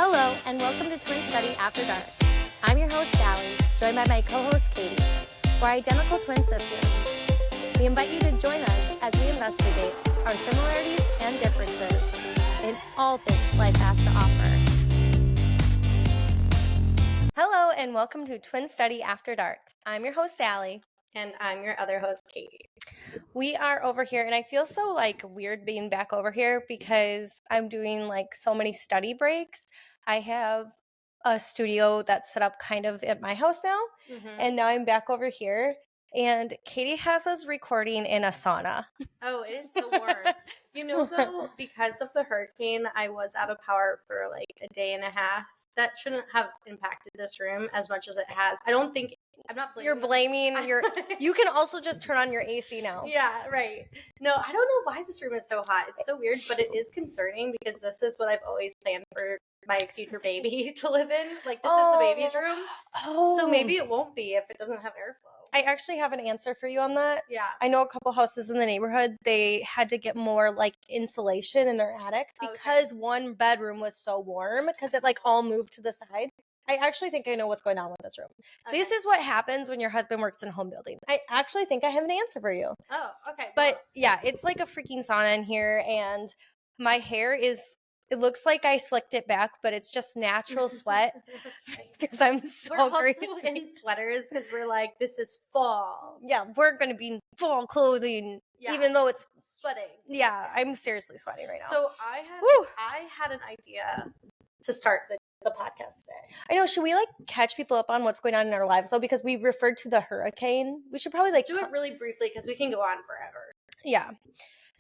Hello, and welcome to Twin Study After Dark. I'm your host, Sallie, joined by my co-host, Katie. We're identical twin sisters. We invite you to join us as we investigate our similarities and differences in all things life has to offer. Hello, and welcome to Twin Study After Dark. I'm your host, Sallie. And I'm your other host, Katie. We are over here, and I feel so weird being back over here because I'm doing so many study breaks. I have a studio that's set up kind of at my house now, and now I'm back over here. And Katie has us recording in a sauna. Oh, it is so warm. Though, because of the hurricane, I was out of power for a day and a half. That shouldn't have impacted this room as much as it has. I'm not blaming You're blaming you can also just turn on your AC now. Yeah, right. No, I don't know why this room is so hot. It's so weird, but it is concerning because this is what I've always planned for my future baby to live in. This is the baby's room. Oh. So maybe it won't be if it doesn't have airflow. I actually have an answer for you on that. Yeah. I know a couple houses in the neighborhood, they had to get more insulation in their attic because one bedroom was so warm because it all moved to the side. I actually think I know what's going on with this room. Okay. This is what happens when your husband works in home building. I actually think I have an answer for you. Oh, okay. But yeah, it's like a freaking sauna in here, and my hair it looks like I slicked it back, but it's just natural sweat because I'm so crazy. We're also in sweaters because we're this is fall. Yeah, we're going to be in fall clothing, even though it's sweating. Yeah, I'm seriously sweating right now. So I had an idea to start the podcast today. I know. Should we catch people up on what's going on in our lives though? Because we referred to the hurricane. We should probably do it really briefly because we can go on forever. Yeah.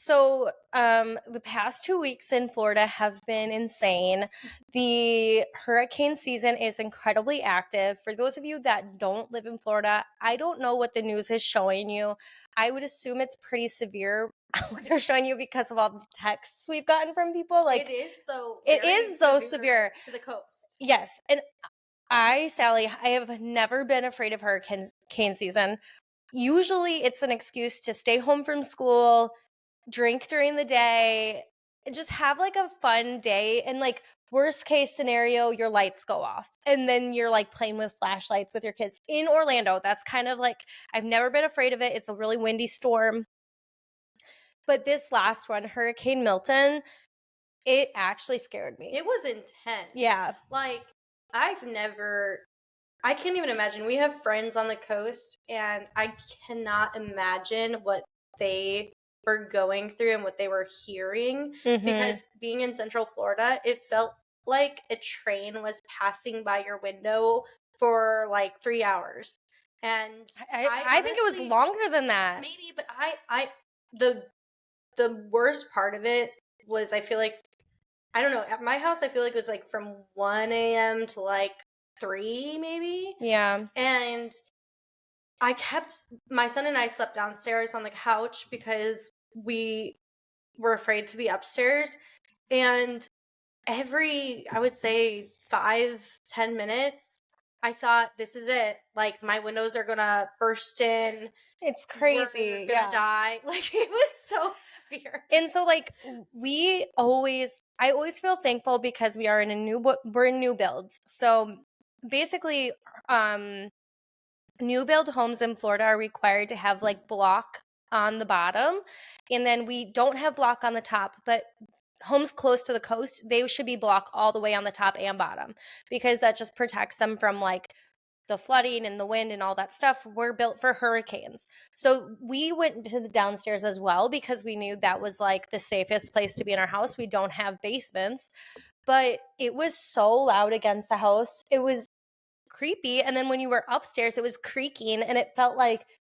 So the past 2 weeks in Florida have been insane. The hurricane season is incredibly active. For those of you that don't live in Florida, I don't know what the news is showing you. I would assume it's pretty severe what they're showing you because of all the texts we've gotten from people. It is though. It is though severe to the coast. Yes, and Sallie, I have never been afraid of hurricane season. Usually, it's an excuse to stay home from school, drink during the day, and just have a fun day. And worst case scenario, your lights go off and then you're playing with flashlights with your kids in Orlando. That's kind of I've never been afraid of it. It's a really windy storm. But this last one, Hurricane Milton, it actually scared me. It was intense. Yeah. I can't even imagine. We have friends on the coast and I cannot imagine what they were going through and what they were hearing because being in Central Florida, it felt like a train was passing by your window for 3 hours. And I think it was longer than that. Maybe, but the worst part of it was I feel I don't know, at my house I feel it was from 1 a.m. to 3 maybe. Yeah. And my son and I slept downstairs on the couch because we were afraid to be upstairs. And every, I would say 5-10 minutes, I thought, this is it. My windows are gonna burst in. It's crazy. We're gonna die. It was so severe. And so I always feel thankful because we're in new builds. So basically, new build homes in Florida are required to have block on the bottom, and then we don't have block on the top, but homes close to the coast, they should be block all the way on the top and bottom because that just protects them from the flooding and the wind and all that stuff. We're built for hurricanes. So we went to the downstairs as well because we knew that was the safest place to be in our house. We don't have basements, but it was so loud against the house. It was creepy. And then when you were upstairs, it was creaking and it felt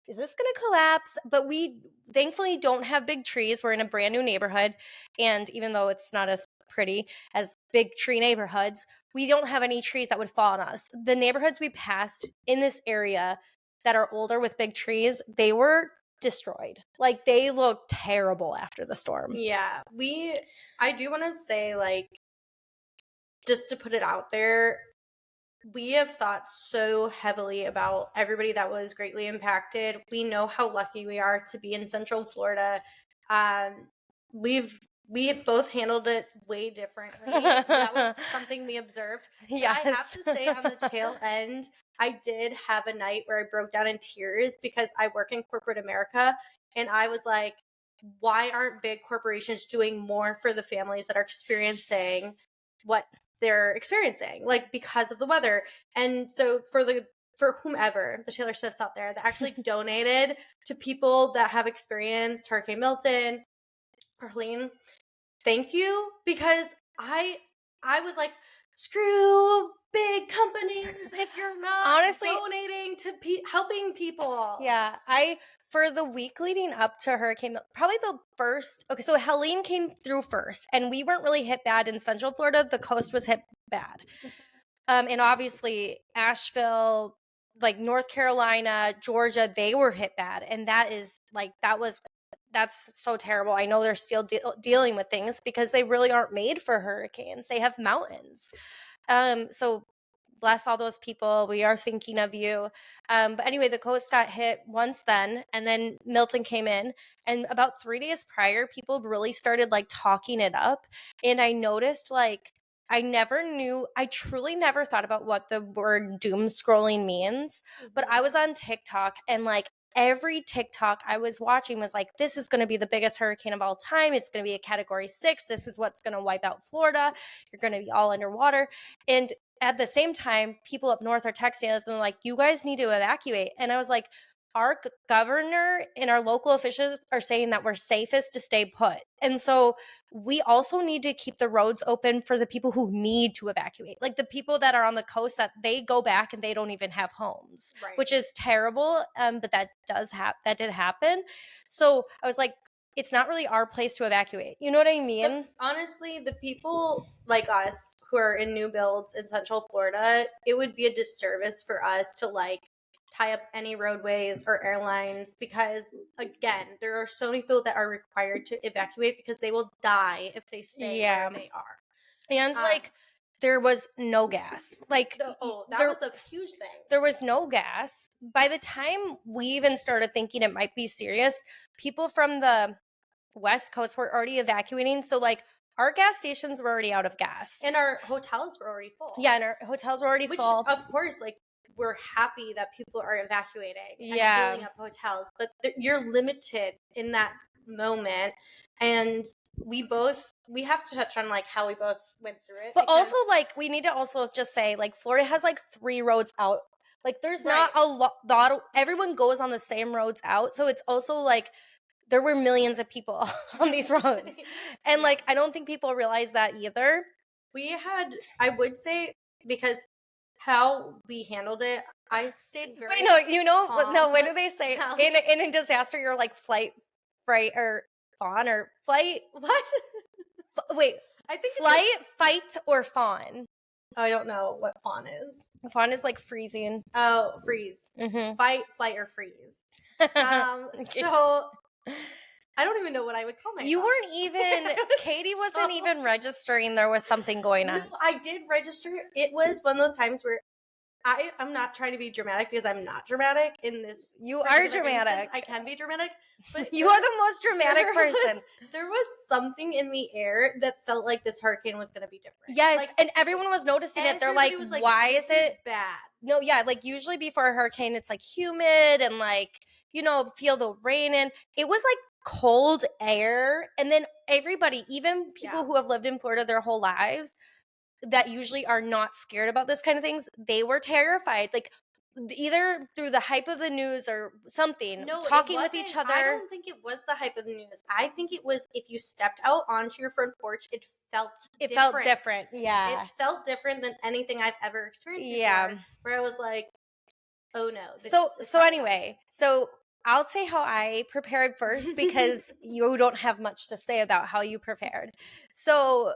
is this going to collapse? But we thankfully don't have big trees. We're in a brand new neighborhood. And even though it's not as pretty as big tree neighborhoods, we don't have any trees that would fall on us. The neighborhoods we passed in this area that are older with big trees, they were destroyed. They looked terrible after the storm. Yeah. I do want to say, just to put it out there, we have thought so heavily about everybody that was greatly impacted. We know how lucky we are to be in Central Florida. We've we both handled it way differently. That was something we observed. But Yes. I have to say, on the tail end, I did have a night where I broke down in tears because I work in corporate America, and I was like, why aren't big corporations doing more for the families that are experiencing what they're experiencing, like because of the weather? And so for whomever, the Taylor Swifts out there that actually donated to people that have experienced Hurricane Milton, Arlene, thank you, because I was like, screw big companies if you're not Honestly, donating to helping people. yeah, for the week leading up to Hurricane, probably the first. Okay, so Helene came through first, and we weren't really hit bad in Central Florida. The coast was hit bad, and obviously Asheville, like North Carolina, Georgia, they were hit bad, and that's so terrible. I know they're still dealing with things because they really aren't made for hurricanes. They have mountains. So bless all those people. We are thinking of you. But anyway, the coast got hit once then, and then Milton came in. And about 3 days prior, people really started like talking it up. And I noticed like, I truly never thought about what the word doom scrolling means. But I was on TikTok, and like every TikTok I was watching was like, this is going to be the biggest hurricane of all time. It's going to be a category 6. This is what's going to wipe out Florida. You're going to be all underwater. And at the same time, people up north are texting us and they're like, you guys need to evacuate. And I was like, our governor and our local officials are saying that we're safest to stay put. And so we also need to keep the roads open for the people who need to evacuate. Like the people that are on the coast, that they go back and they don't even have homes, Right. which is terrible. But that did happen. So I was like, it's not really our place to evacuate. You know what I mean? But honestly, the people like us who are in new builds in Central Florida, it would be a disservice for us to like tie up any roadways or airlines because, again, there are so many people that are required to evacuate because they will die if they stay where they are. And like there was no gas. Like that was a huge thing. There was no gas. By the time we even started thinking it might be serious, people from the West Coast were already evacuating. So like our gas stations were already out of gas. And our hotels were already full. Yeah, and our hotels were already full. Of course, like we're happy that people are evacuating and filling up hotels, but you're limited in that moment. And we have to touch on like how we both went through it. But also like we need to also just say like Florida has like 3 roads out. Like there's not a lot. Everyone goes on the same roads out. So it's also like there were millions of people on these roads. And like I don't think people realize that either. I would say, because how we handled it, I stayed very calm. What do they say? Sallie. In a disaster, you're like flight, or fawn, or flight. What? Wait, I think flight, fight, or fawn. I don't know what fawn is. Fawn is like freezing. Oh, freeze. Mm-hmm. Fight, flight, or freeze. So I don't even know what I would call myself. You weren't even, Katie wasn't even registering there was something going on. No, I did register. It was one of those times where I'm not trying to be dramatic because I'm not dramatic in this. You are dramatic. Instance. I can be dramatic, but you are the most dramatic person. There was something in the air that felt like this hurricane was going to be different. Yes, like, and everyone was noticing it. They're like, why is it bad? No, yeah, like usually before a hurricane, it's like humid and like, feel the rain in. It was like cold air. And then everybody, even people who have lived in Florida their whole lives, that usually are not scared about this kind of things, they were terrified. Like either through the hype of the news or something, talking with each other. I don't think it was the hype of the news. I think it was if you stepped out onto your front porch, it felt different. Yeah. It felt different than anything I've ever experienced before. Where I was like, oh no. So anyway, I'll say how I prepared first because you don't have much to say about how you prepared. So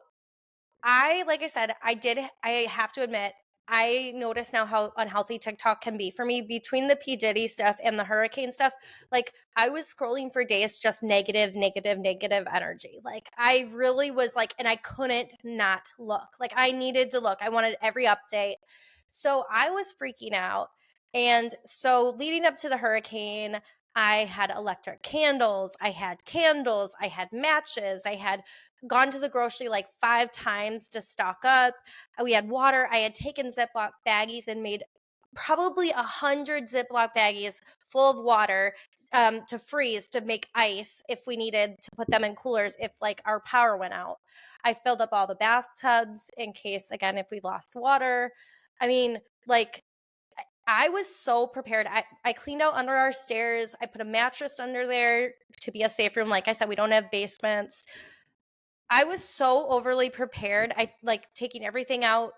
like I said, I have to admit, I notice now how unhealthy TikTok can be for me between the P. Diddy stuff and the hurricane stuff. Like I was scrolling for days, just negative energy. Like I really was like, and I couldn't not look. Like I needed to look. I wanted every update. So I was freaking out. And so leading up to the hurricane, I had electric candles, I had matches, I had gone to the grocery like 5 times to stock up. We had water. I had taken Ziploc baggies and made probably 100 Ziploc baggies full of water to freeze to make ice if we needed to put them in coolers if like our power went out. I filled up all the bathtubs in case, again, if we lost water. I mean, like, I was so prepared. I cleaned out under our stairs. I put a mattress under there to be a safe room. Like I said, we don't have basements. I was so overly prepared. I like taking everything out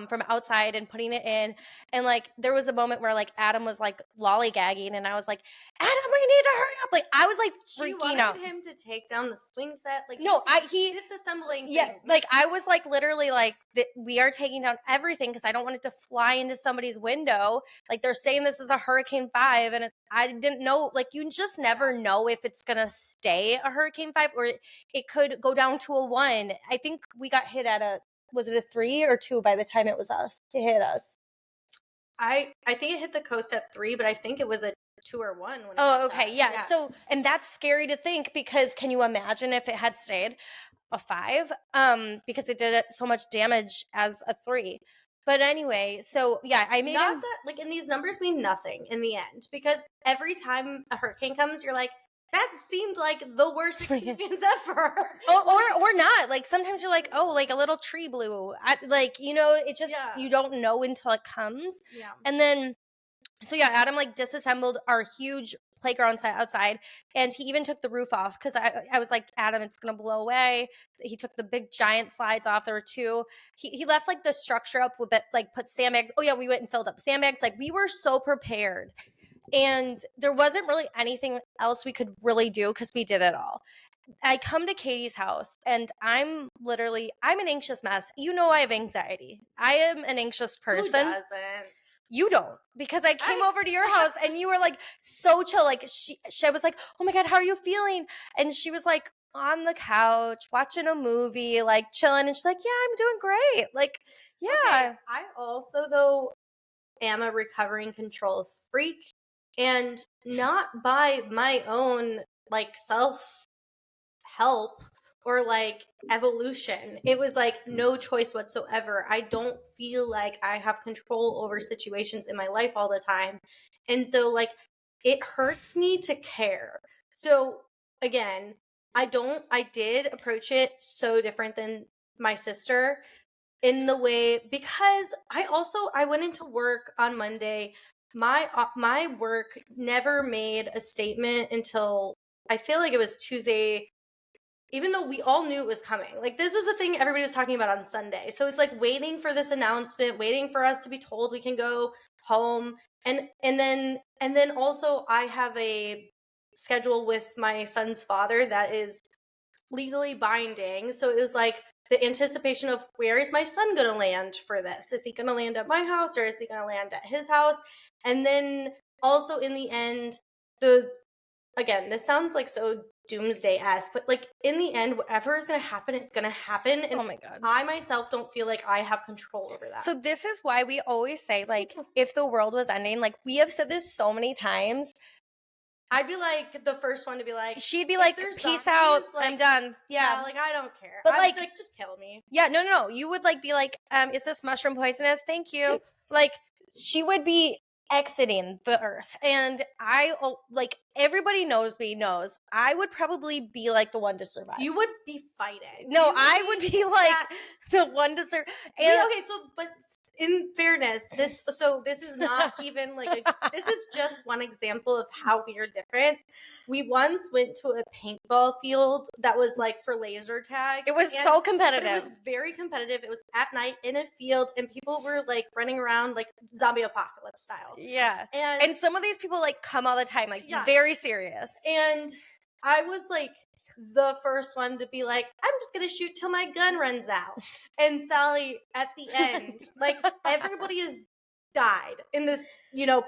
from outside and putting it in. And like there was a moment where like Adam was like lollygagging and I was like, Adam, we need to hurry up. Like I was like freaking out. She wanted him to take down the swing set. Like no, he disassembling yeah, things. like I was like literally like we are taking down everything because I don't want it to fly into somebody's window. Like they're saying this is a Hurricane 5 and I didn't know, like you just never know if it's gonna stay a Hurricane 5 or it could go down to a 1. I think we got hit at was it a 3 or 2 by the time it hit us? I think it hit the coast at 3, but I think it was a 2 or 1. Oh, okay, yeah. So, and that's scary to think because can you imagine if it had stayed a 5? Because it did so much damage as a 3. But anyway, so yeah, I made that like, and these numbers mean nothing in the end because every time a hurricane comes, you're like, that seemed like the worst experience ever. or not. Like sometimes you're like, oh, like a little tree blew. Like, you know, it just you don't know until it comes. Yeah. And then so yeah, Adam like disassembled our huge playground set outside and he even took the roof off because I was like, Adam, it's gonna blow away. He took the big giant slides off. There were 2. He left like the structure up with it, like put sandbags. Oh yeah, we went and filled up sandbags. Like we were so prepared. And there wasn't really anything else we could really do because we did it all. I come to Katie's house and I'm an anxious mess. You know I have anxiety. I am an anxious person. Who doesn't? You don't, because I came over to your house and you were like so chill. Like she was like, oh my God, how are you feeling? And she was like on the couch watching a movie, like chilling. And she's like, yeah, I'm doing great. Like, yeah. Okay. I also though am a recovering control freak and not by my own like self help or like evolution. It was like no choice whatsoever. I don't feel like I have control over situations in my life all the time. And so like it hurts me to care. So again, I did approach it so different than my sister in the way because I went into work on Monday. My work never made a statement until I feel like it was Tuesday, even though we all knew it was coming. Like this was a thing everybody was talking about on Sunday. So it's like waiting for this announcement, waiting for us to be told we can go home. And then also I have a schedule with my son's father that is legally binding. So it was like the anticipation of where is my son going to land for this? Is he going to land at my house or is he going to land at his house? And then also in the end, again, this sounds like so doomsday-esque, but like in the end, whatever is going to happen is going to happen. And oh my God, I myself don't feel like I have control over that. So this is why we always say, like, if the world was ending, like we have said this so many times. I'd be like the first one to be like, she'd be like, peace out, like, I'm done. Yeah, like I don't care. But like just kill me. Yeah, no. You would like be like, is this mushroom poisonous? Thank you. Like she would be exiting the earth. And like everybody knows I would probably be like the one to survive. You would be fighting. No, I would be like the one to survive. Okay, so but in fairness, this is not even like this is just one example of how we are different. We once went to a paintball field that was like for laser tag. It was so competitive. It was very competitive. It was at night in a field and people were like running around like zombie apocalypse style. Yeah. And some of these people like come all the time, like very serious. And I was like the first one to be like, I'm just gonna shoot till my gun runs out. And Sallie at the end, like everybody is died in this,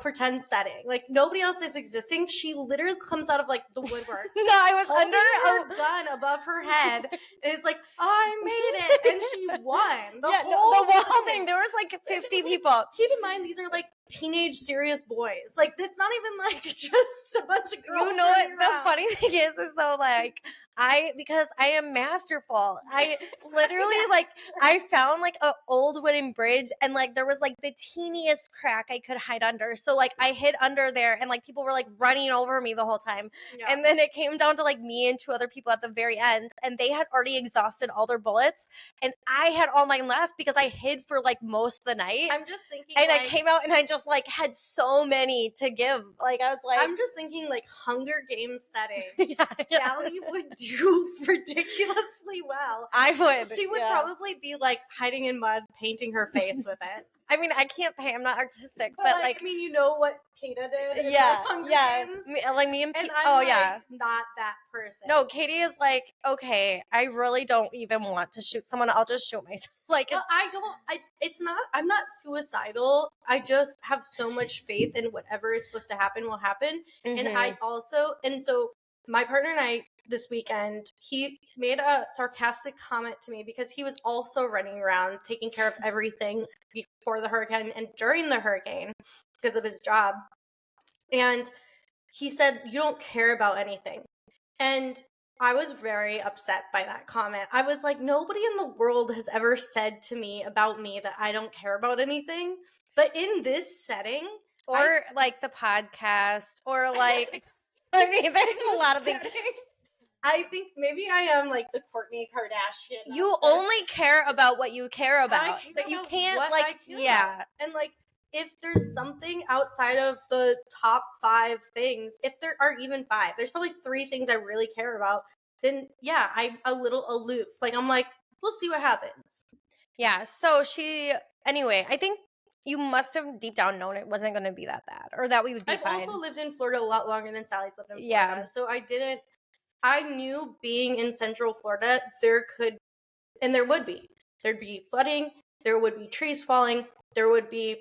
pretend setting. Like nobody else is existing. She literally comes out of like the woodwork. No, I was under her gun above her head, and it's like, I made it, and she won. The whole thing. There was like 50 people. Keep in mind, these are like teenage serious boys. Like, it's not even like just a bunch of girls. You know what the funny thing is though, like, because I am masterful. I literally like I found like an old wooden bridge, and like there was like the teeniest crack I could hide under. So like I hid under there, and like people were like running over me the whole time. Yeah. And then it came down to like me and two other people at the very end, and they had already exhausted all their bullets, and I had all mine left because I hid for like most of the night. I'm just thinking, and like, I came out and I just like had so many to give. Like I was like, I'm just thinking like Hunger Games setting. yeah. Sally would do ridiculously well. I would. She would probably be like hiding in mud, painting her face with it. I mean, I can't paint. I'm not artistic, but like, I mean, you know what Kata did? Yeah, Hunger yeah. Games? Like me and And Pete. I'm Oh like, yeah. not that person. No, Katie is like, okay, I really don't even want to shoot someone. I'll just shoot myself. Like, well, I don't. It's not. I'm not suicidal. I just have so much faith in whatever is supposed to happen will happen. And I also, and so my partner and I this weekend, he made a sarcastic comment to me because he was also running around taking care of everything before the hurricane and during the hurricane because of his job. And he said, "You don't care about anything." And I was very upset by that comment. I was like, nobody in the world has ever said to me about me that I don't care about anything. But in this setting, or like the podcast, or like, I mean, there's a lot of things. I think maybe I am like the Kourtney Kardashian. You only care about what you care about. That you can't like, yeah. And like, if there's something outside of the top 5 things, if there are even 5, there's probably 3 things I really care about, then yeah, I'm a little aloof. Like, I'm like, we'll see what happens. Yeah. So anyway, I think you must have deep down known it wasn't going to be that bad, or that we would be fine. I've also lived in Florida a lot longer than Sally's lived in Florida. Yeah. So I knew being in Central Florida, there'd be flooding, there would be trees falling, there would be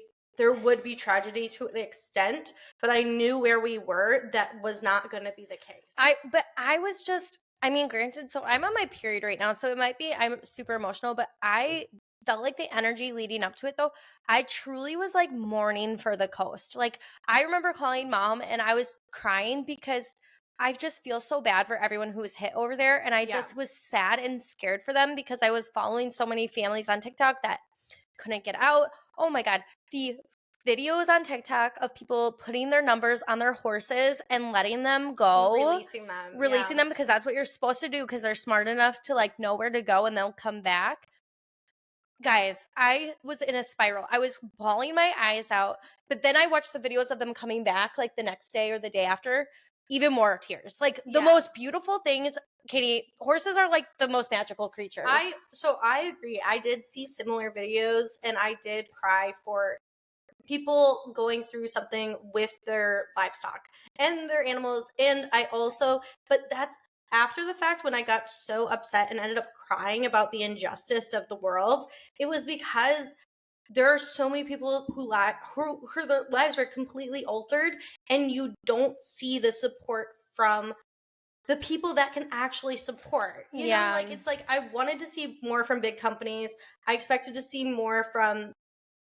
tragedy to an extent, but I knew where we were, that was not going to be the case. But I was just, I mean, granted, so I'm on my period right now, so it might be, I'm super emotional, but I felt like the energy leading up to it though, I truly was like mourning for the coast. Like, I remember calling mom and I was crying because I just feel so bad for everyone who was hit over there. And I just was sad and scared for them because I was following so many families on TikTok that couldn't get out. Oh my God. The videos on TikTok of people putting their numbers on their horses and letting them go. Releasing them because that's what you're supposed to do because they're smart enough to like know where to go and they'll come back. Guys, I was in a spiral. I was bawling my eyes out. But then I watched the videos of them coming back like the next day or the day after. Even more tears. Like the most beautiful things, Katie, horses are like the most magical creatures. I agree. I did see similar videos and I did cry for people going through something with their livestock and their animals. And but that's after the fact when I got so upset and ended up crying about the injustice of the world. It was because there are so many people who their lives were completely altered, and you don't see the support from the people that can actually support. You know, like, it's like I wanted to see more from big companies. I expected to see more from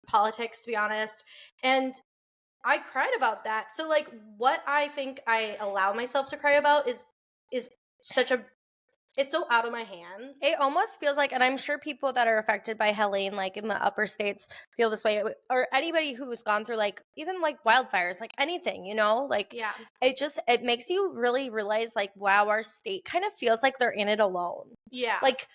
politics, to be honest. And I cried about that. So like what I think I allow myself to cry about is it's so out of my hands. It almost feels like, and I'm sure people that are affected by Helene, like in the upper states, feel this way, or anybody who's gone through like even like wildfires, like anything, you know, like it makes you really realize like, wow, our state kind of feels like they're in it alone. Yeah. Like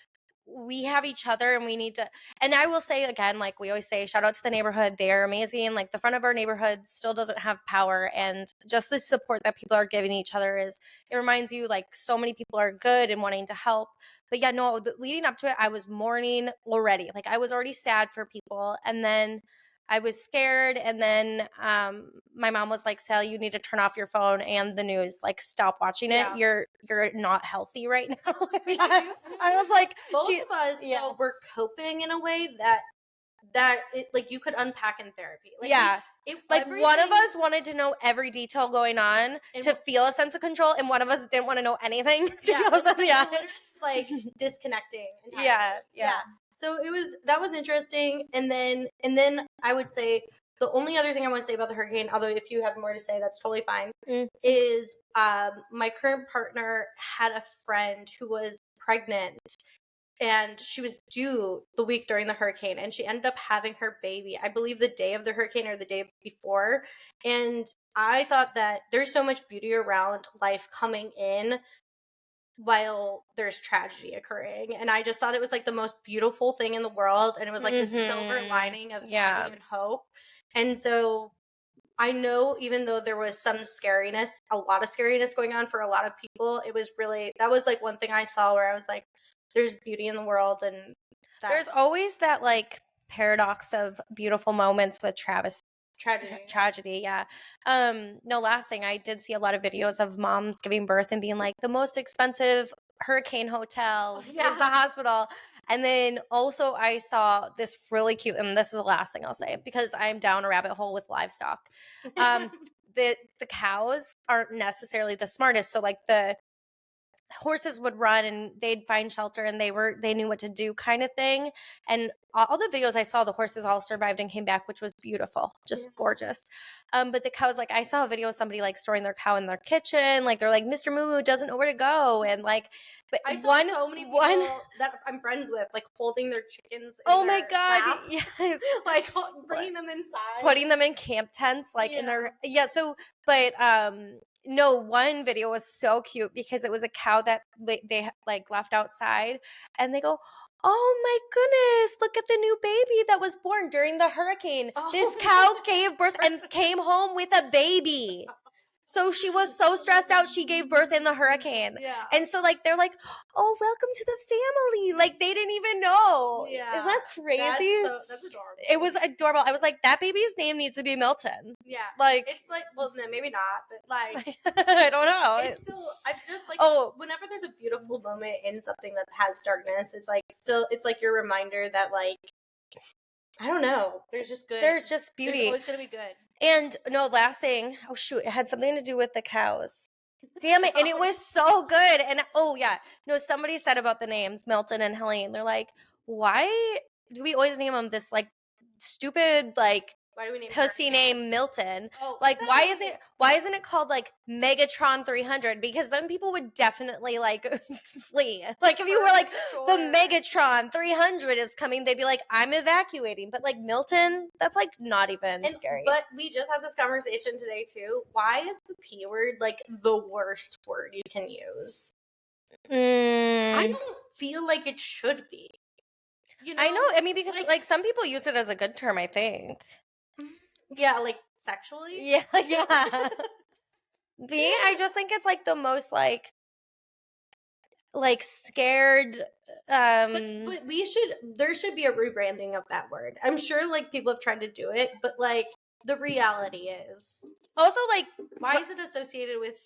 we have each other and we need to, and I will say again, like we always say, shout out to the neighborhood. They are amazing. Like the front of our neighborhood still doesn't have power, and just the support that people are giving each other it reminds you like so many people are good and wanting to help. But yeah, no, leading up to it, I was mourning already. Like I was already sad for people, and then I was scared, and then my mom was like, Sally, you need to turn off your phone and the news. Like, stop watching it. You're not healthy right now. I was like, both of us though, were coping in a way that it, like you could unpack in therapy. Like, one of us wanted to know every detail going on to feel a sense of control, and one of us didn't want to know anything to feel a sense of like disconnecting entirely. Yeah. So that was interesting. And then I would say the only other thing I want to say about the hurricane, although if you have more to say, that's totally fine, Mm. is my current partner had a friend who was pregnant and she was due the week during the hurricane, and she ended up having her baby, I believe the day of the hurricane or the day before. And I thought that there's so much beauty around life coming in while there's tragedy occurring, and I just thought it was like the most beautiful thing in the world, and it was like the silver lining of having and hope. And so I know, even though there was some scariness, a lot of scariness going on for a lot of people, it was really, that was like one thing I saw where I was like, there's beauty in the world. And there's always that like paradox of beautiful moments with tragedy. Yeah. No, last thing, I did see a lot of videos of moms giving birth and being like, the most expensive hurricane hotel is the hospital. And then also I saw this really cute, and this is the last thing I'll say because I'm down a rabbit hole with livestock. The cows aren't necessarily the smartest. So like the horses would run and they'd find shelter and they knew what to do kind of thing. And all the videos I saw, the horses all survived and came back, which was beautiful, just gorgeous. But the cows, like I saw a video of somebody like storing their cow in their kitchen, like they're like, Mr. Moo Moo doesn't know where to go. And like, but I saw so many people that I'm friends with, like holding their chickens in my their god, lap, yes. like bringing them inside, putting them in camp tents, like in their so. But no, one video was so cute because it was a cow that they like left outside, and they go, oh my goodness, look at the new baby that was born during the hurricane. This cow gave birth and came home with a baby. So she was so stressed out, she gave birth in the hurricane. Yeah. And so like they're like, oh, welcome to the family. Like they didn't even know. Yeah. Isn't that crazy? That's adorable. It was adorable. I was like, that baby's name needs to be Milton. Yeah. Like it's like, well, no, maybe not, but like I don't know. It's still, I just like, oh, whenever there's a beautiful moment in something that has darkness, it's like still, it's like your reminder that like, I don't know, there's just good. There's just beauty. There's always gonna be good. And no, last thing. Oh shoot, it had something to do with the cows. Damn it. And it was so good. And oh yeah, no, somebody said about the names Milton and Helene. They're like, why do we always name them this like stupid like why do we name pussy name Milton? Oh, like why isn't it called like Megatron 300? Because then people would definitely like flee. Like if you were like the Megatron 300 is coming, they'd be like, I'm evacuating. But like Milton, that's like not even scary. But we just had this conversation today too. Why is the P word like the worst word you can use? I don't feel like it should be. You know? I know. I mean, because like some people use it as a good term, I think. Yeah, like sexually? Yeah, yeah. I just think it's like the most like scared but there should be a rebranding of that word. I'm sure like people have tried to do it, but like the reality is also like why is it associated with,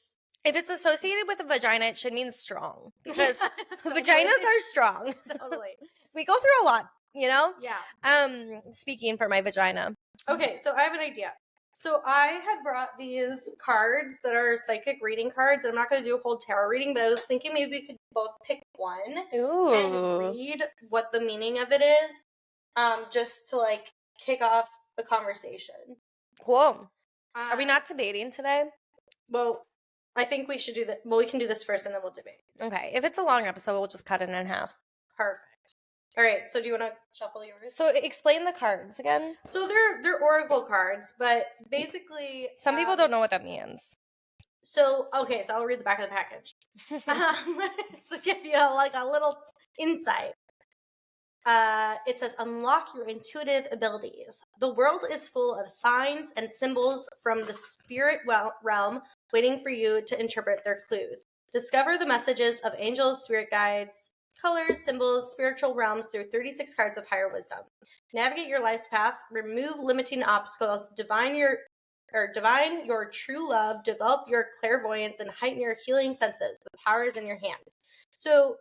if it's associated with a vagina, it should mean strong because vaginas are strong. Totally. We go through a lot, you know? Yeah. Speaking for my vagina. Okay, so I have an idea. So I had brought these cards that are psychic reading cards, and I'm not going to do a whole tarot reading, but I was thinking maybe we could both pick one and read what the meaning of it is, just to like kick off the conversation. Cool. Are we not debating today? Well, I think we should do that. Well, we can do this first and then we'll debate. Okay. If it's a long episode, we'll just cut it in half. Perfect. All right, so do you want to shuffle yours? So explain the cards again. So they're oracle cards, but basically some people don't know what that means. So okay, so I'll read the back of the package to give you like a little insight. It says, unlock your intuitive abilities. The world is full of signs and symbols from the spirit realm waiting for you to interpret their clues. Discover the messages of angels, spirit guides, colors, symbols, spiritual realms through 36 cards of higher wisdom. Navigate your life's path, remove limiting obstacles, divine your true love, develop your clairvoyance, and heighten your healing senses. The power is in your hands. So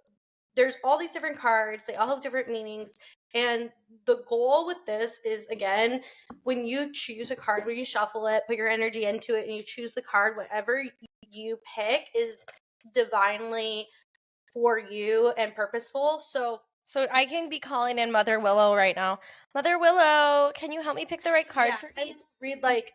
there's all these different cards. They all have different meanings. And the goal with this is, again, when you choose a card, when you shuffle it, put your energy into it, and you choose the card, whatever you pick is divinely for you and purposeful. So So I can be calling in Mother Willow right now. Mother Willow, can you help me pick the right card for me? And read like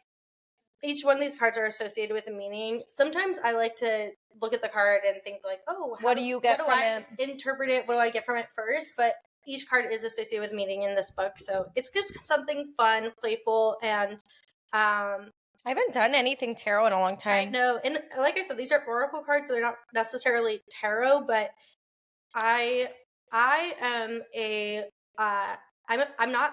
each one of these cards are associated with a meaning. Sometimes I like to look at the card and think like, oh, What do you get what do from I it? interpret it? What do I get from it first? But each card is associated with meaning in this book, so it's just something fun, playful, and I haven't done anything tarot in a long time. I know, and like I said, these are oracle cards, so they're not necessarily tarot. But I am a I'm not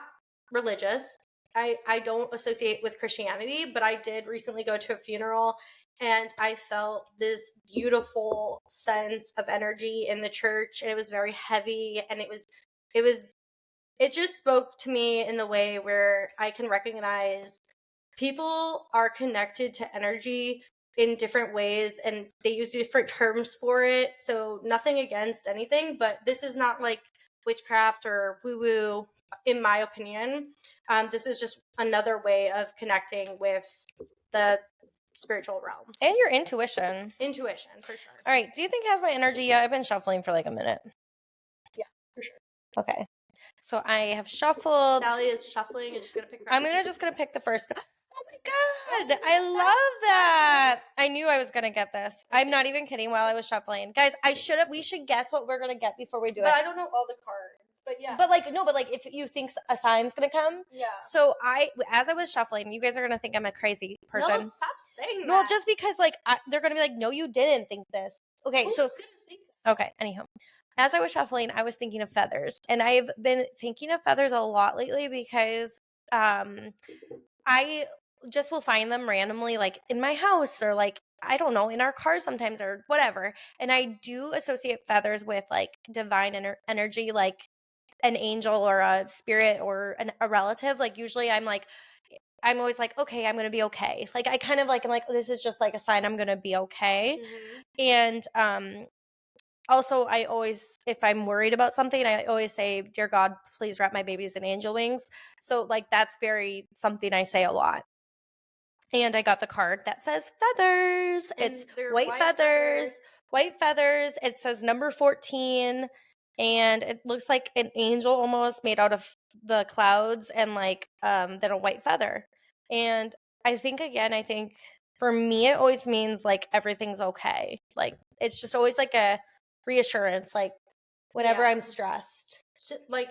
religious. I don't associate with Christianity, but I did recently go to a funeral and I felt this beautiful sense of energy in the church, and it was very heavy, and it just spoke to me in the way where I can recognize people are connected to energy in different ways and they use different terms for it. So nothing against anything, but this is not like witchcraft or woo woo, in my opinion. This is just another way of connecting with the spiritual realm. And your intuition. Intuition, for sure. All right. Do you think it has my energy yet? I've been shuffling for like a minute. Yeah, for sure. Okay. So I have shuffled. Sallie is shuffling and she's going to pick. I'm just going to pick the first. Oh my God. I love that. I knew I was going to get this. I'm not even kidding while I was shuffling. Guys, we should guess what we're going to get before we do it. But I don't know all the cards. But yeah. But if you think a sign's going to come. Yeah. So as I was shuffling, you guys are going to think I'm a crazy person. No, stop saying that. Well, just because they're going to be like, no, you didn't think this. Okay. Who's so, gonna think that? okay. Anyhow. As I was shuffling, I was thinking of feathers. And I've been thinking of feathers a lot lately because I just will find them randomly, like in my house or like, I don't know, in our cars sometimes or whatever. And I do associate feathers with like divine energy, like an angel or a spirit or a relative. Like usually I'm always like, okay, I'm going to be okay. Like I kind of like, I'm like, oh, this is just like a sign I'm going to be okay. Mm-hmm. And also, I always, if I'm worried about something, I always say, dear God, please wrap my babies in angel wings. So, like, that's something I say a lot. And I got the card that says feathers. And it's they're white feathers. White feathers. It says number 14. And it looks like an angel almost made out of the clouds and like then a white feather. And I think for me, it always means like everything's okay. Like, it's just always like a reassurance, like whenever I'm stressed,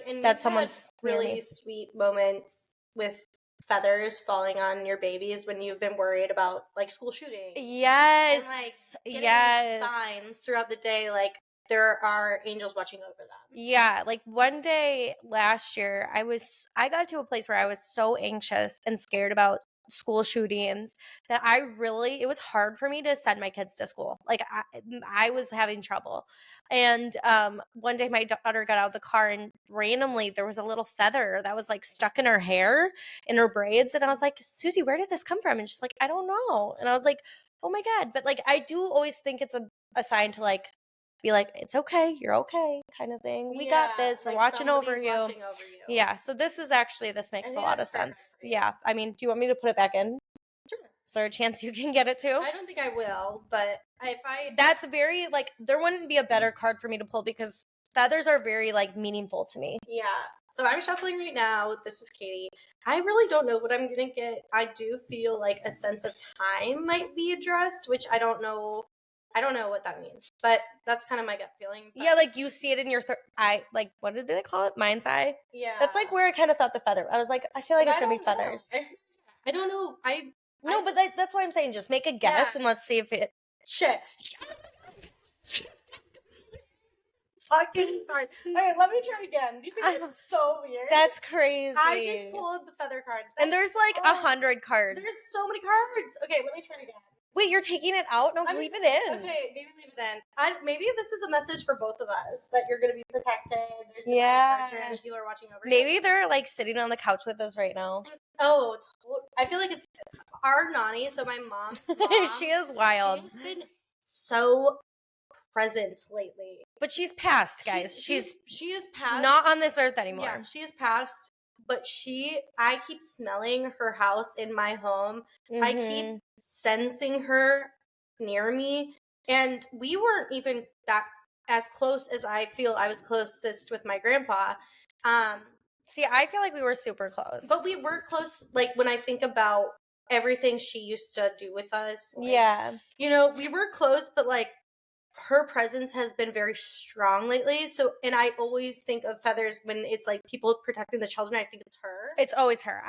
And that someone's really sweet moments with feathers falling on your babies when you've been worried about like school shootings. Yes. And like getting signs throughout the day, like there are angels watching over them. Yeah, like one day last year, I got to a place where I was so anxious and scared about school shootings that it was hard for me to send my kids to school. Like I was having trouble. And one day my daughter got out of the car and randomly there was a little feather that was like stuck in her hair, in her braids. And I was like, Susie, where did this come from? And she's like, I don't know. And I was like, oh my God. But like, I do always think it's a sign to like, be like, it's okay, you're okay, kind of thing. We got this. We're watching over you. Yeah. So this makes a lot of sense. Yeah. I mean, do you want me to put it back in? Sure. Is there a chance you can get it too? I don't think I will, but that's very like, there wouldn't be a better card for me to pull because feathers are very like meaningful to me. Yeah. So I'm shuffling right now. This is Katie. I really don't know what I'm gonna get. I do feel like a sense of time might be addressed, which I don't know what that means, but that's kind of my gut feeling. Yeah, like you see it in your eye, like what did they call it? Mind's eye? Yeah. That's like where I kind of thought the feather. I was like, I feel like it's going to be feathers. I don't know. But that's why I'm saying just make a guess and let's see if it... Shit. Fucking sorry. Okay, let me try again. Do you think it's so weird? That's crazy. I just pulled the feather card. And there's like 100 cards. There's so many cards. Okay, let me try it again. Wait, you're taking it out? No, leave it in. Okay, maybe leave it in. Maybe this is a message for both of us that you're going to be protected. There's and people are watching over you. Maybe they're like sitting on the couch with us right now. Oh, I feel like it's our Nani. So my mom's mom. She is wild. She's been so present lately. But she's passed, guys. She is passed. Not on this earth anymore. Yeah, she is passed. But I keep smelling her house in my home. Mm-hmm. I keep sensing her near me. And we weren't even that as close as I feel I was closest with my grandpa. See, I feel like we were super close. But we were close, like, when I think about everything she used to do with us. Like, yeah. You know, we were close, but, like, her presence has been very strong lately. So, and I always think of Feathers when it's, like, people protecting the children. I think it's her. It's always her.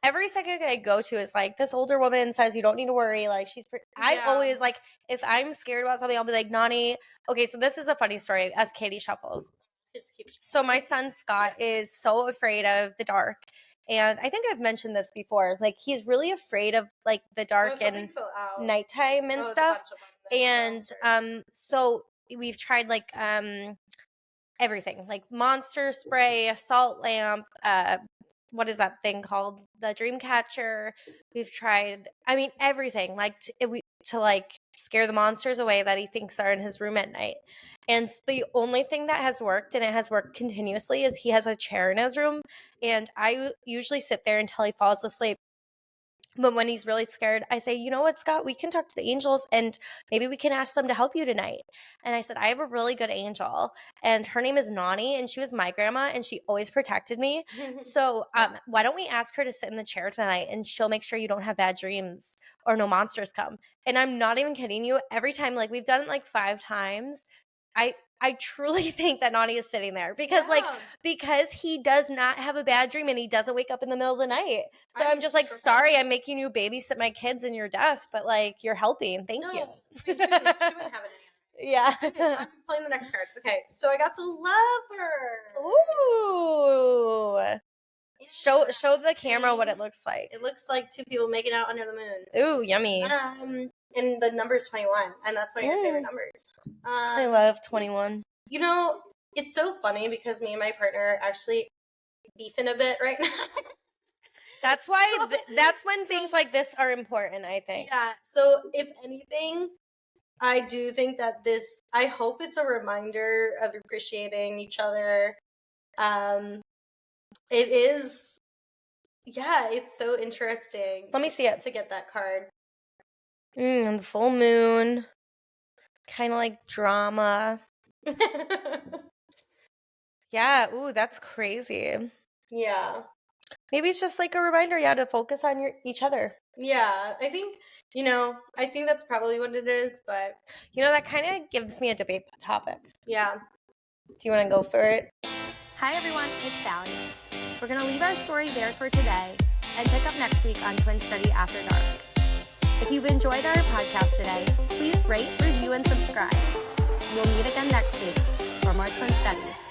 Every second I go to is, like, this older woman says you don't need to worry. Like, I always, like, if I'm scared about something, I'll be like, Nani. Okay, so this is a funny story as Katie shuffles. So my son Scott is so afraid of the dark, and I think I've mentioned this before. Like, he's really afraid of, like, the dark and nighttime and stuff. And so we've tried, like, everything, like monster spray, a salt lamp, what is that thing called? The dream catcher. We've tried, I mean, everything, like, to like scare the monsters away that he thinks are in his room at night. And the only thing that has worked, and it has worked continuously, is he has a chair in his room, and I usually sit there until he falls asleep. But when he's really scared, I say, you know what, Scott, we can talk to the angels and maybe we can ask them to help you tonight. And I said, I have a really good angel, and her name is Nani, and she was my grandma, and she always protected me. So why don't we ask her to sit in the chair tonight, and she'll make sure you don't have bad dreams or no monsters come. And I'm not even kidding you. Every time, like, we've done it like 5 times, I truly think that Nani is sitting there because because he does not have a bad dream and he doesn't wake up in the middle of the night. So I'm just like, sorry, I'm making you babysit my kids in your death, but, like, you're helping. Thank you. She wouldn't have it anyway. Yeah. Okay, I'm playing the next card. Okay, so I got the Lover. Ooh. Show the camera what it looks like. It looks like 2 people making out under the moon. Ooh, yummy. And the number is 21, and that's one of your favorite numbers. I love 21. You know, it's so funny because me and my partner are actually beefing a bit right now. That's why. That's when things like this are important, I think. Yeah. So, if anything, I do think that I hope it's a reminder of appreciating each other. It is. Yeah, it's so interesting. Let me see it. To get that card. And the full moon. Kind of like drama. Yeah. Ooh, that's crazy. Yeah. Maybe it's just like a reminder, to focus on each other. Yeah, I think, I think that's probably what it is, but... that kind of gives me a debate topic. Yeah. Do you want to go for it? Hi, everyone. It's Sallie. We're going to leave our story there for today and pick up next week on Twin Study After Dark. If you've enjoyed our podcast today, please rate, review, and subscribe. We'll meet again next week for more Twin Study.